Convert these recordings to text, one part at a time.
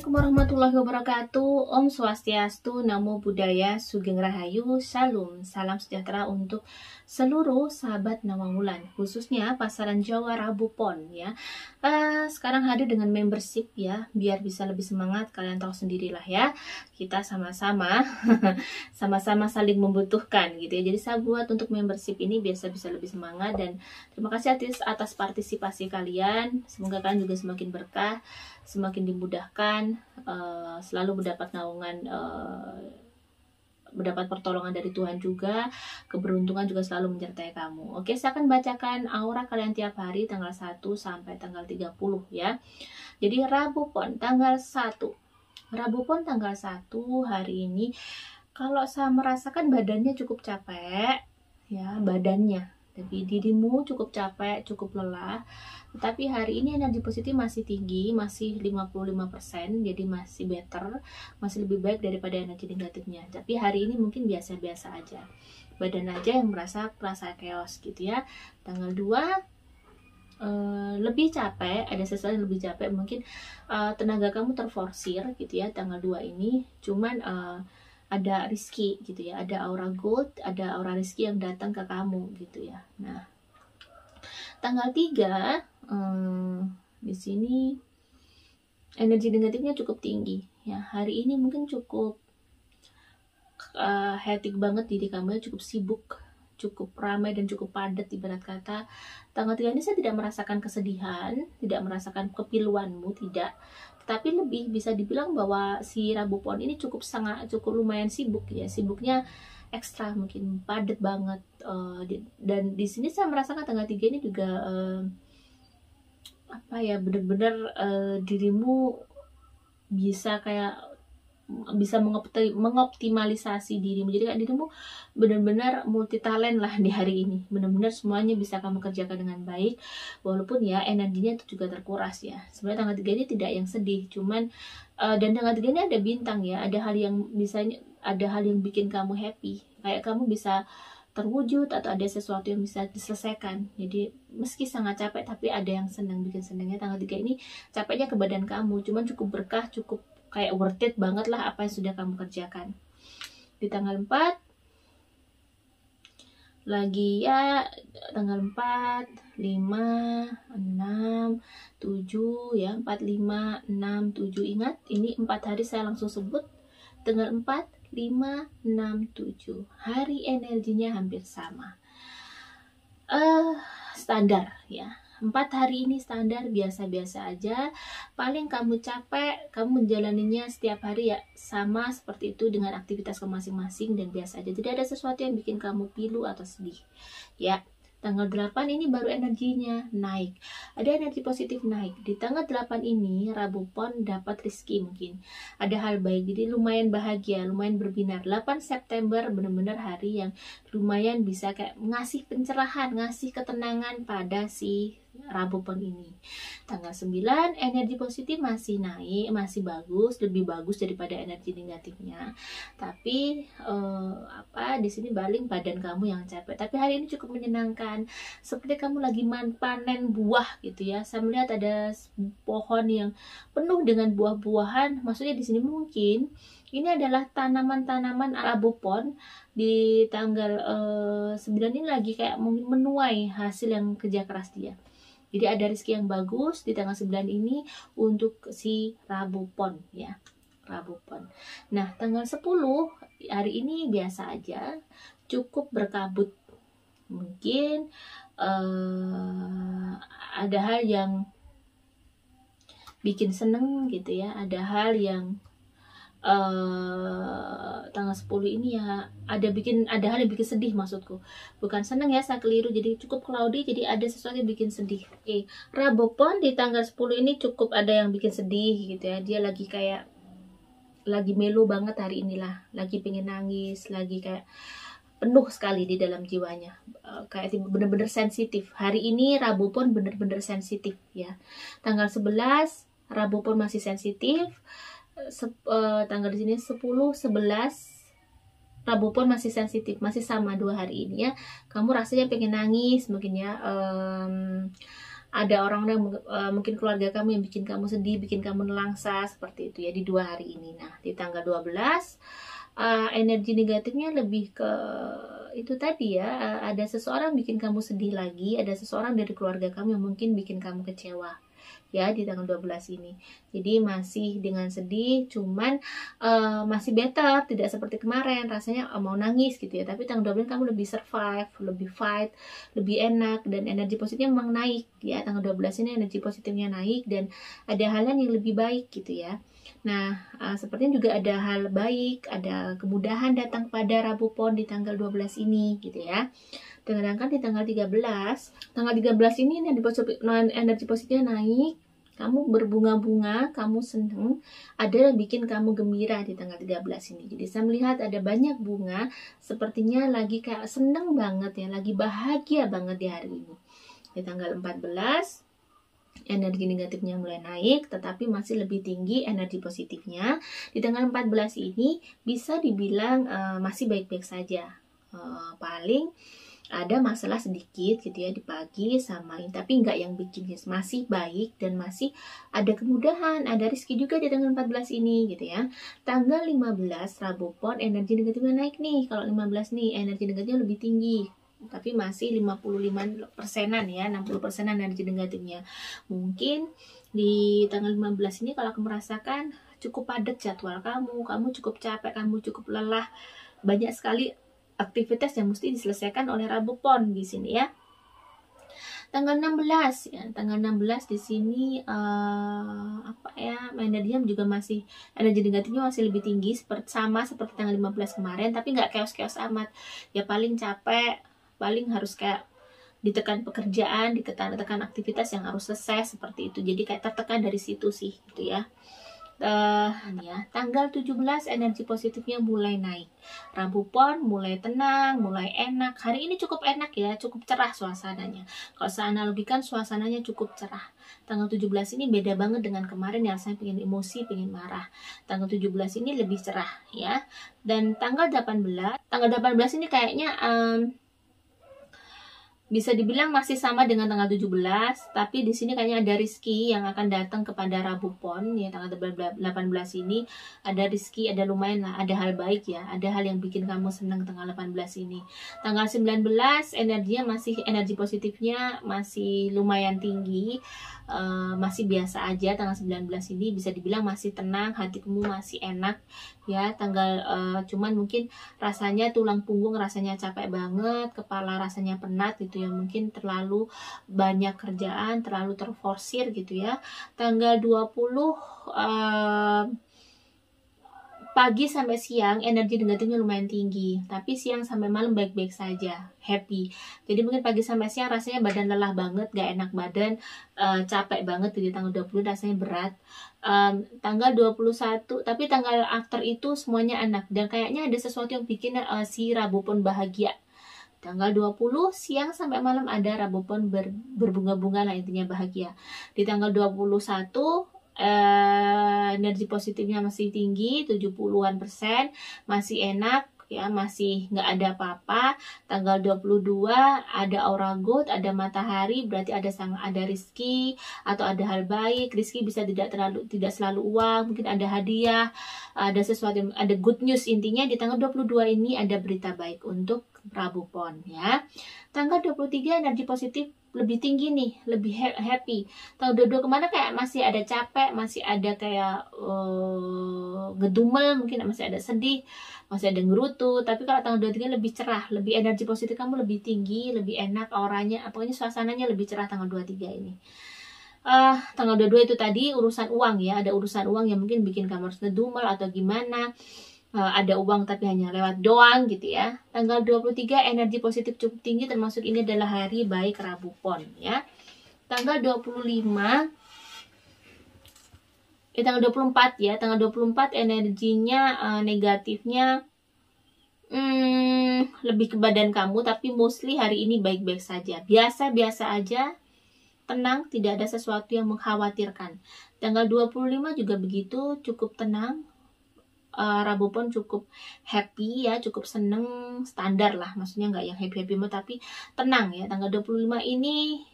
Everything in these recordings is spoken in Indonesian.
Assalamualaikum warahmatullahi wabarakatuh. Om Swastiastu, Namo Buddhaya, Sugeng Rahayu, Shalom. Salam sejahtera untuk seluruh sahabat Nawangwulan, khususnya pasaran Jawa Rabu Pon ya. Sekarang hadir dengan membership ya, biar bisa lebih semangat. Kalian tahu sendirilah ya, kita sama-sama sama-sama saling membutuhkan gitu ya. Jadi saya buat untuk membership ini biasa bisa lebih semangat, dan terima kasih atas partisipasi kalian. Semoga kalian juga semakin berkah, semakin dimudahkan, selalu mendapat naungan, mendapat pertolongan dari Tuhan juga, keberuntungan juga selalu menyertai kamu. Oke, saya akan bacakan aura kalian tiap hari tanggal 1 sampai tanggal 30 ya. Jadi Rabu Pon tanggal 1. Rabu Pon tanggal 1 hari ini, kalau saya merasakan badannya cukup capek ya, badannya. Tapi dirimu cukup capek, cukup lelah. Tetapi hari ini energi positif masih tinggi, masih 55%, jadi masih better, masih lebih baik daripada energi negatifnya. Tapi hari ini mungkin biasa-biasa aja. Badan aja yang merasa chaos gitu ya. Tanggal 2 lebih capek, ada sesuatu yang lebih capek, mungkin tenaga kamu terforsir gitu ya tanggal 2 ini. Cuman ada rizki gitu ya, ada aura gold, ada aura rizki yang datang ke kamu gitu ya. Nah, tanggal 3 di sini energi negatifnya cukup tinggi ya. Hari ini mungkin cukup hectic banget diri kamu ya, cukup sibuk, cukup ramai dan cukup padat ibarat kata. Tanggal 3 ini saya tidak merasakan kesedihan, tidak merasakan kepiluanmu, tidak. Tapi lebih bisa dibilang bahwa si Rabu Pon ini cukup lumayan sibuk ya. Sibuknya ekstra, mungkin padat banget. Dan di sini saya merasakan tanggal 3 ini juga apa ya, bener-bener dirimu bisa kayak bisa mengoptimalisasi dirimu. Jadi kayak dirimu benar-benar multi talent lah di hari ini. Benar-benar semuanya bisa kamu kerjakan dengan baik, walaupun ya energinya itu juga terkuras ya. Sebenarnya tanggal 3 ini tidak yang sedih, cuman dan tanggal 3 ini ada bintang ya, ada hal yang bikin kamu happy, kayak kamu bisa terwujud atau ada sesuatu yang bisa diselesaikan. Jadi meski sangat capek, tapi ada yang bikin senangnya. Tanggal 3 ini capeknya ke badan kamu, cuman cukup berkah, cukup kayak worth it banget lah apa yang sudah kamu kerjakan. Di tanggal 4 lagi ya, tanggal 4, 5, 6, 7 ya, 4, 5, 6, 7. Ingat, ini 4 hari saya langsung sebut. Tanggal 4, 5, 6, 7. Hari energinya hampir sama. Standar ya. 4 hari ini standar, biasa-biasa aja. Paling kamu capek, kamu menjalaninya setiap hari ya sama seperti itu dengan aktivitas masing-masing dan biasa aja. Tidak ada sesuatu yang bikin kamu pilu atau sedih ya. Tanggal 8 ini baru energinya naik, ada energi positif naik. Di tanggal 8 ini Rabu Pon dapat rezeki, mungkin ada hal baik, jadi lumayan bahagia, lumayan berbinar. 8 September benar-benar hari yang lumayan bisa kayak ngasih pencerahan, ngasih ketenangan pada si Rabu Pon ini. Tanggal 9 energi positif masih naik, masih bagus, lebih bagus daripada energi negatifnya. Tapi di sini baling badan kamu yang capek. Tapi hari ini cukup menyenangkan, seperti kamu lagi panen buah gitu ya. Saya melihat ada pohon yang penuh dengan buah-buahan. Maksudnya di sini mungkin ini adalah tanaman-tanaman Rabu Pon di tanggal 9 ini lagi kayak mungkin menuai hasil yang kerja keras dia. Jadi ada rezeki yang bagus di tanggal 9 ini untuk si Rabu Pon ya. Rabu Pon. Nah, tanggal 10 hari ini biasa aja, cukup berkabut. Mungkin ada hal yang bikin seneng gitu ya, ada hal yang tanggal 10 ini ya ada hal yang bikin sedih, maksudku bukan seneng ya, saya keliru, jadi cukup cloudy, jadi ada sesuatu yang bikin sedih. Oke, Rabu Pon di tanggal 10 ini cukup ada yang bikin sedih gitu ya. Dia lagi kayak lagi melo banget hari inilah, lagi pengen nangis, lagi kayak penuh sekali di dalam jiwanya, kayak bener-bener sensitif. Hari ini Rabu Pon bener-bener sensitif ya. Tanggal 11 Rabu Pon masih sensitif. Tanggal di sini 10, 11 Rabu Pon masih sensitif, masih sama 2 hari ini ya. Kamu rasanya pengen nangis mungkin ya, ada orang yang mungkin keluarga kamu yang bikin kamu sedih, bikin kamu nelangsa seperti itu ya di 2 hari ini. Nah, di tanggal 12 energi negatifnya lebih ke itu tadi ya, ada seseorang bikin kamu sedih lagi, ada seseorang dari keluarga kamu yang mungkin bikin kamu kecewa ya di tanggal 12 ini. Jadi masih dengan sedih, cuman masih better, tidak seperti kemarin rasanya mau nangis gitu ya. Tapi tanggal 12 kamu lebih survive, lebih fight, lebih enak, dan energi positifnya memang naik ya. Tanggal 12 ini energi positifnya naik dan ada hal yang lebih baik gitu ya. Nah, sepertinya juga ada hal baik, ada kemudahan datang pada Rabu Pon di tanggal 12 ini gitu ya. Sedangkan di tanggal 13 ini energi positifnya naik, kamu berbunga-bunga, kamu seneng, ada yang bikin kamu gembira di tanggal 13 ini. Jadi saya melihat ada banyak bunga, sepertinya lagi kayak seneng banget ya, lagi bahagia banget di hari ini. Di tanggal 14, energi negatifnya mulai naik, tetapi masih lebih tinggi energi positifnya. Di tanggal 14 ini bisa dibilang masih baik-baik saja. Paling ada masalah sedikit gitu ya di pagi sama ini, tapi nggak yang bikin masih baik dan masih ada kemudahan, ada rezeki juga di tanggal 14 ini gitu ya. Tanggal 15 Rabu Pon energi negatifnya naik nih. Kalau 15 nih energi negatifnya lebih tinggi, tapi masih 55%-an ya, 60%-an energi negatifnya. Mungkin di tanggal 15 ini kalau kamu merasakan cukup padat jadwal kamu cukup capek, kamu cukup lelah, banyak sekali aktivitas yang mesti diselesaikan oleh Rabu Pon di sini ya. Tanggal 16 ya, tanggal 16 di sini energinya juga masih, energi negatifnya masih lebih tinggi sama seperti tanggal 15 kemarin, tapi nggak chaos-chaos amat. Ya paling capek, paling harus kayak ditekan pekerjaan, ditekan aktivitas yang harus selesai seperti itu. Jadi kayak tertekan dari situ sih gitu ya. Tanggal 17 energi positifnya mulai naik. Rabu Pon mulai tenang, mulai enak. Hari ini cukup enak ya, cukup cerah suasananya. Kalau saya analogikan suasananya cukup cerah. Tanggal 17 ini beda banget dengan kemarin yang saya pengen emosi, pengen marah. Tanggal 17 ini lebih cerah ya. Dan tanggal 18 ini kayaknya bisa dibilang masih sama dengan tanggal 17, tapi di sini kayaknya ada rezeki yang akan datang kepada Rabu Pon ya. Tanggal 18 ini ada rezeki, ada lumayan lah, ada hal baik ya, ada hal yang bikin kamu senang tanggal 18 ini. Tanggal 19 energi positifnya masih lumayan tinggi, masih biasa aja. Tanggal 19 ini bisa dibilang masih tenang, hatimu masih enak ya. Cuman mungkin rasanya tulang punggung rasanya capek banget, kepala rasanya penat gitu ya, mungkin terlalu banyak kerjaan, terlalu terforsir gitu ya. Tanggal 20 pagi sampai siang energi negatifnya lumayan tinggi, tapi siang sampai malam baik-baik saja, happy. Jadi mungkin pagi sampai siang rasanya badan lelah banget, gak enak badan, capek banget. Jadi tanggal 20 rasanya berat. Tanggal 21, tapi tanggal after itu semuanya enak, dan kayaknya ada sesuatu yang bikin si Rabu Pon bahagia. Tanggal 20 siang sampai malam ada Rabu Pon berbunga-bunga lah, intinya bahagia. Di tanggal 21 energi positifnya masih tinggi, 70-an%, masih enak ya, masih nggak ada apa-apa. Tanggal 22 ada aura good, ada matahari, berarti ada rezeki atau ada hal baik. Rezeki bisa tidak selalu uang, mungkin ada hadiah, ada sesuatu, ada good news. Intinya di tanggal 22 ini ada berita baik untuk Rabu Pon ya. Tanggal 23 energi positif lebih tinggi nih, lebih happy. Tanggal 22 kemana kayak masih ada capek, masih ada kayak ngedumel, mungkin masih ada sedih, masih ada ngerutu. Tapi kalau tanggal 23 lebih cerah, lebih energi positif kamu lebih tinggi, lebih enak auranya, pokoknya suasananya lebih cerah tanggal 23 ini. Tanggal 22 itu tadi urusan uang ya, ada urusan uang yang mungkin bikin kamu harus ngedumel atau gimana. Ada uang tapi hanya lewat doang gitu ya. Tanggal 23 energi positif cukup tinggi, termasuk ini adalah hari baik Rabu Pon ya. Tanggal 25 tanggal 24 ya, tanggal 24 energinya negatifnya lebih ke badan kamu, tapi mostly hari ini baik-baik saja, biasa-biasa aja, tenang, tidak ada sesuatu yang mengkhawatirkan. Tanggal 25 juga begitu, cukup tenang. Rabu Pon cukup happy ya, cukup seneng, standar lah, maksudnya nggak yang happy-happy tapi tenang ya. Tanggal 25 ini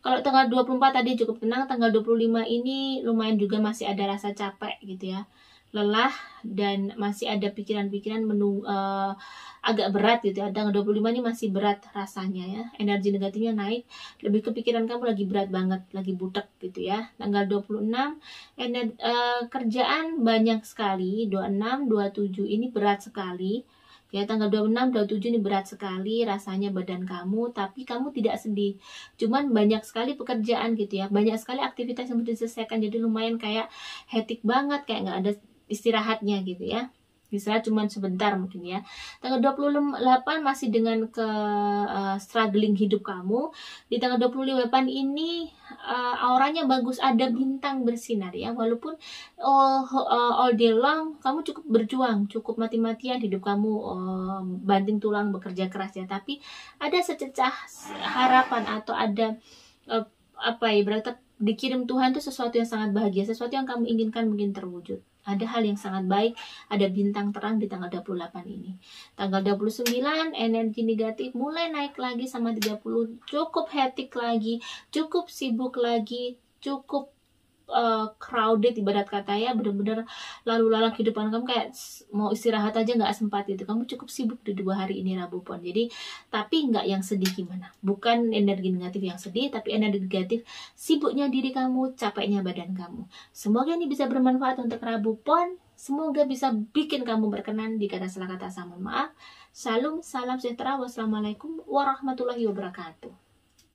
Kalau tanggal 24 tadi cukup tenang, tanggal 25 ini lumayan juga masih ada rasa capek gitu ya. Lelah dan masih ada pikiran-pikiran agak berat gitu ya. Tanggal 25 ini masih berat rasanya ya. Energi negatifnya naik, lebih ke pikiran kamu lagi berat banget, lagi butek gitu ya. Tanggal 26 kerjaan banyak sekali, 26, 27 ini berat sekali. Ya, tanggal 26, 27 ini berat sekali rasanya badan kamu, tapi kamu tidak sedih. Cuman banyak sekali pekerjaan gitu ya, banyak sekali aktivitas yang harus diselesaikan, jadi lumayan kayak hektik banget, kayak nggak ada istirahatnya gitu ya. Bisa cuman sebentar mungkin ya. Tanggal 28 masih dengan struggling hidup kamu. Di tanggal 28 ini auranya bagus, ada bintang bersinar ya. Walaupun all day long kamu cukup berjuang, cukup mati-matian hidup kamu, banting tulang bekerja keras ya, tapi ada sececah harapan atau ada apa ya, berarti dikirim Tuhan itu sesuatu yang sangat bahagia, sesuatu yang kamu inginkan mungkin terwujud. Ada hal yang sangat baik, ada bintang terang di tanggal 28 ini. Tanggal 29 energi negatif mulai naik lagi sama 30, cukup hektik lagi, cukup sibuk lagi, cukup crowded ibarat kata ya, bener-bener lalu lalang kehidupan kamu kayak mau istirahat aja nggak sempat itu. Kamu cukup sibuk di 2 hari ini Rabu Pon. Jadi tapi nggak yang sedih gimana, bukan energi negatif yang sedih, tapi energi negatif sibuknya diri kamu, capeknya badan kamu. Semoga ini bisa bermanfaat untuk Rabu Pon. Semoga bisa bikin kamu berkenan. Jika ada salah kata, saya mohon maaf. Salam sejahtera, wassalamualaikum warahmatullahi wabarakatuh.